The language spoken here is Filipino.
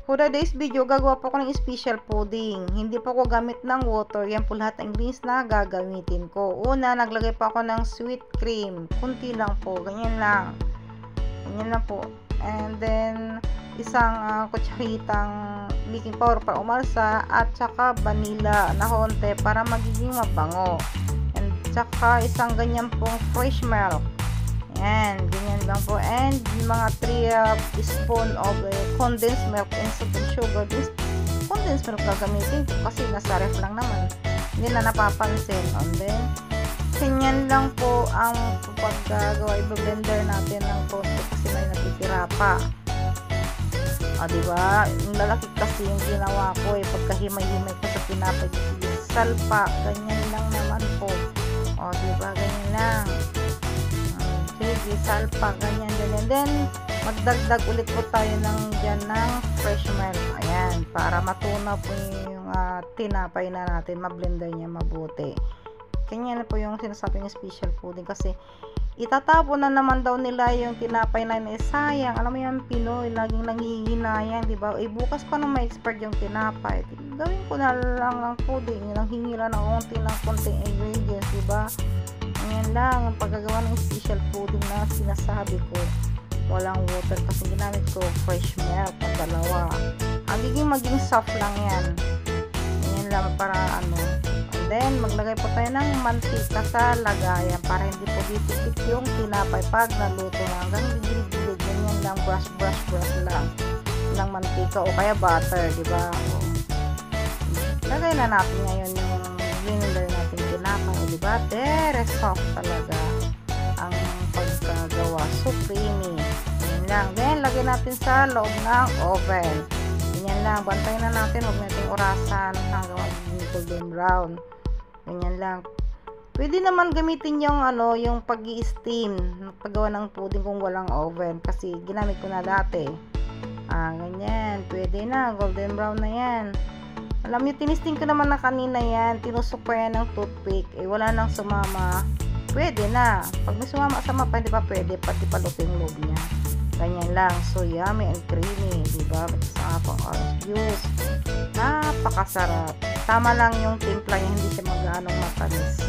For today's video, gagawa po ako ng special pudding. Hindi po ako gamit ng water. Yan po lahat ng ingredients na gagamitin ko. Una, naglagay pa ako ng sweet cream. Kunti lang po. Ganyan lang. Ganyan lang po. And then, isang kutsaritang baking powder para umalsa. At saka vanilla na konti para magiging mabango. And saka isang ganyan pong fresh milk. Yan, ganyan lang po. And mga 3 spoon of condensed milk instead of sugar. This condensed milk gagamitin ko kasi nasa ref lang naman. Hindi na napapansin. And then, ganyan lang po ang paggagawa. I-blender natin ng konti kasi may natitira pa. Diba? Yung lalaki kasi yung ginawa ko pagkahimay-himay ko sa tinapay. Salpa. Ganyan lang naman po. Diba? Ganyan lang. Sige, salpa, ganyan din. And then, magdagdag ulit po tayo ng fresh milk. Ayan, para matuna po yung tinapay na natin, mablender niya mabuti. Ganyan na po yung sinasabi ng special pudding kasi itatapon na naman daw nila yung tinapay na yun. Sayang, alam mo yung Pinoy, laging nanghihinayang, diba? Bukas pa nung may expert yung tinapay. Gawin ko na lang ng pudding, hingi lang ng konting ingredients, diba? Ngayon lang, ang paggagawa ng special pudding na sinasabi ko, walang water kasi ginamit ko fresh milk, ang dalawa. Maging soft lang yan. Ngayon lang para And then, maglagay po tayo ng mantika sa lagayan para hindi po dikit yung tinapay pag naluto na. Hanggang gilid-gilid, ganyan lang, brush lang ng mantika o kaya butter, diba? Lagay na natin ngayon yung blender natin tinapay, diba? Very soft talaga ang pagkagawa. So creamy. Ganyan lang. Then, lagay natin sa loob ng oven. Ganyan lang. Bantayin na natin. Huwag natin orasan hanggang magiging golden brown. Ganyan lang. Pwede naman gamitin yung pag-i-steam paggawa ng pudding kung walang oven. Kasi ginamit ko na dati. Ganyan. Pwede na. Golden brown na yan. Alam nyo, tinisting ko naman na kanina yan. Tinusok ko yan ng toothpick. Wala nang sumama. Pwede na. Pag may sumama-sama pa, hindi pa pwede. Pati paluto yung loob niya. Ganyan lang. So, yummy and creamy. Diba? May kasama pang orange juice. Napakasarap. Tama lang yung timpla niya. Hindi siya mag-anong matamis.